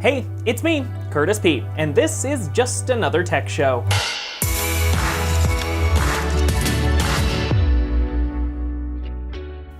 Hey, it's me, Curtis P, and this is just another tech show.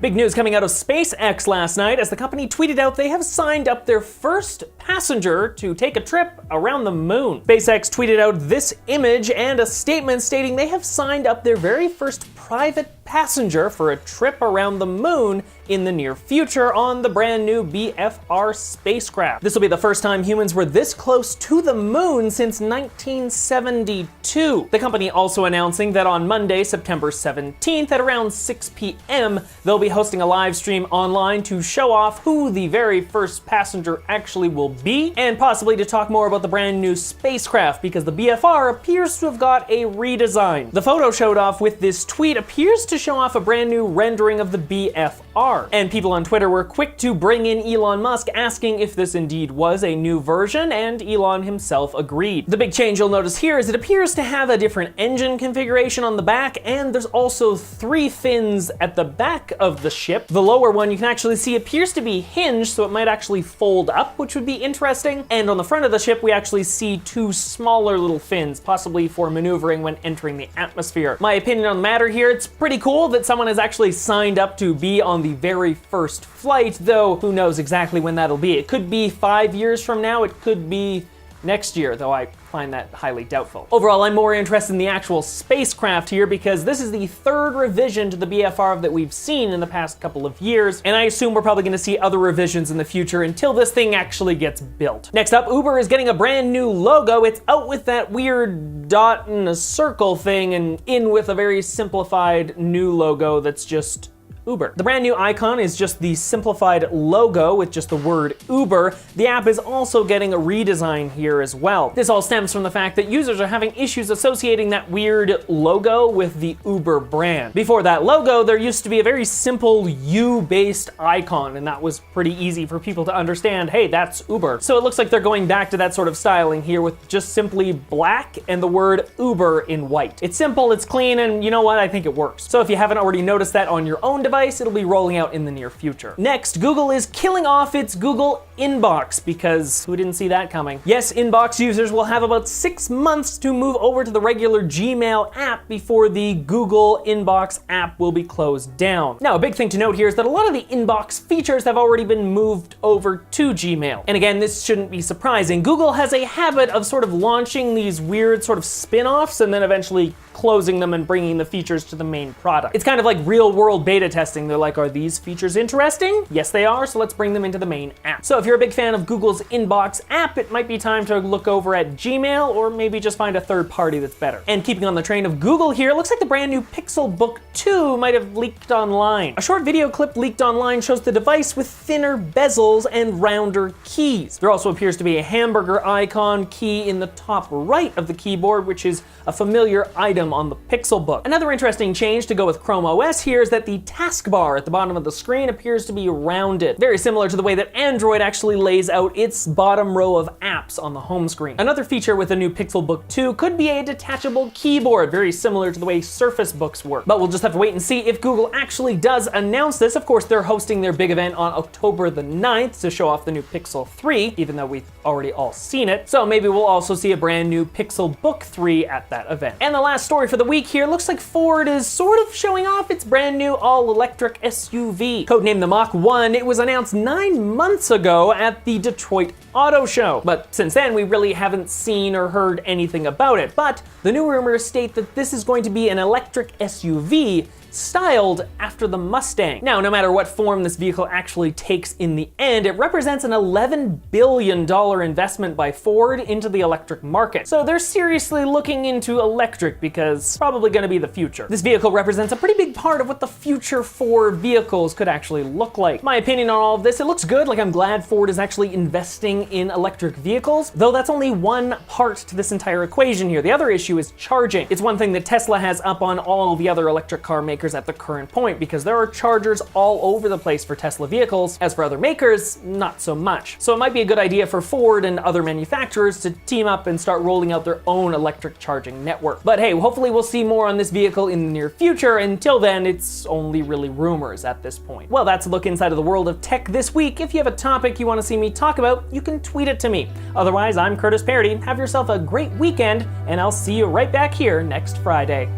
Big news coming out of SpaceX last night as the company tweeted out they have signed up their first passenger to take a trip around the moon. SpaceX tweeted out this image and a statement stating they have signed up their very first private passenger for a trip around the moon in the near future on the brand new BFR spacecraft. This will be the first time humans were this close to the moon since 1972. The company also announcing that on Monday, September 17th at around 6 p.m., they'll be hosting a live stream online to show off who the very first passenger actually will be, and possibly to talk more about the brand new spacecraft because the BFR appears to have got a redesign. The photo showed off with this tweet appears to show off a brand new rendering of the BFR. And people on Twitter were quick to bring in Elon Musk asking if this indeed was a new version, and Elon himself agreed. The big change you'll notice here is it appears to have a different engine configuration on the back, and there's also 3 fins at the back of the ship. The lower one you can actually see appears to be hinged, so it might actually fold up, which would be interesting. And on the front of the ship we actually see 2 smaller little fins, possibly for maneuvering when entering the atmosphere. My opinion on the matter here, it's pretty cool that someone has actually signed up to be on the very first flight, though who knows exactly when that'll be. It could be 5 years from now, it could be next year, though I find that highly doubtful. Overall, I'm more interested in the actual spacecraft here because this is the 3rd revision to the BFR that we've seen in the past couple of years, and I assume we're probably gonna see other revisions in the future until this thing actually gets built. Next up, Uber is getting a brand new logo. It's out with that weird dot and a circle thing and in with a very simplified new logo that's just Uber. The brand new icon is just the simplified logo with just the word Uber. The app is also getting a redesign here as well. This all stems from the fact that users are having issues associating that weird logo with the Uber brand. Before that logo, there used to be a very simple U-based icon, and that was pretty easy for people to understand, hey, that's Uber. So it looks like they're going back to that sort of styling here with just simply black and the word Uber in white. It's simple, it's clean, and you know what? I think it works. So if you haven't already noticed that on your own device, it'll be rolling out in the near future. Next, Google is killing off its Google Inbox because who didn't see that coming? Yes, Inbox users will have about 6 months to move over to the regular Gmail app before the Google Inbox app will be closed down. Now, a big thing to note here is that a lot of the Inbox features have already been moved over to Gmail. And again, this shouldn't be surprising. Google has a habit of sort of launching these weird sort of spin-offs and then eventually closing them and bringing the features to the main product. It's kind of like real-world beta testing. They're like, are these features interesting? Yes, they are, so let's bring them into the main app. So if you're a big fan of Google's Inbox app, it might be time to look over at Gmail or maybe just find a third party that's better. And keeping on the train of Google here, it looks like the brand new Pixelbook 2 might have leaked online. A short video clip leaked online shows the device with thinner bezels and rounder keys. There also appears to be a hamburger icon key in the top right of the keyboard, which is a familiar item on the Pixelbook. Another interesting change to go with Chrome OS here is that the taskbar at the bottom of the screen appears to be rounded, very similar to the way that Android actually lays out its bottom row of apps on the home screen. Another feature with the new Pixelbook 2 could be a detachable keyboard, very similar to the way Surface Books work. But we'll just have to wait and see if Google actually does announce this. Of course, they're hosting their big event on October the 9th to show off the new Pixel 3, even though we've already all seen it. So maybe we'll also see a brand new Pixelbook 3 at that event. And the last story for the week here, looks like Ford is sort of showing off its brand new all-electric SUV. Codenamed the Mach 1, it was announced 9 months ago at the Detroit Auto Show. But since then, we really haven't seen or heard anything about it. But the new rumors state that this is going to be an electric SUV styled after the Mustang. Now, no matter what form this vehicle actually takes in the end, it represents an $11 billion investment by Ford into the electric market. So they're seriously looking into electric because it's probably gonna be the future. This vehicle represents a pretty big part of what the future for vehicles could actually look like. My opinion on all of this, it looks good. Like, I'm glad Ford is actually investing in electric vehicles, though that's only one part to this entire equation here. The other issue is charging. It's one thing that Tesla has up on all the other electric car makers at the current point, because there are chargers all over the place for Tesla vehicles. As for other makers, not so much. So it might be a good idea for Ford and other manufacturers to team up and start rolling out their own electric charging network. But hey, hopefully hopefully we'll see more on this vehicle in the near future. Until then, it's only really rumors at this point. Well, that's a look inside of the world of tech this week. If you have a topic you want to see me talk about, you can tweet it to me. Otherwise, I'm Curtis Parody. Have yourself a great weekend, and I'll see you right back here next Friday.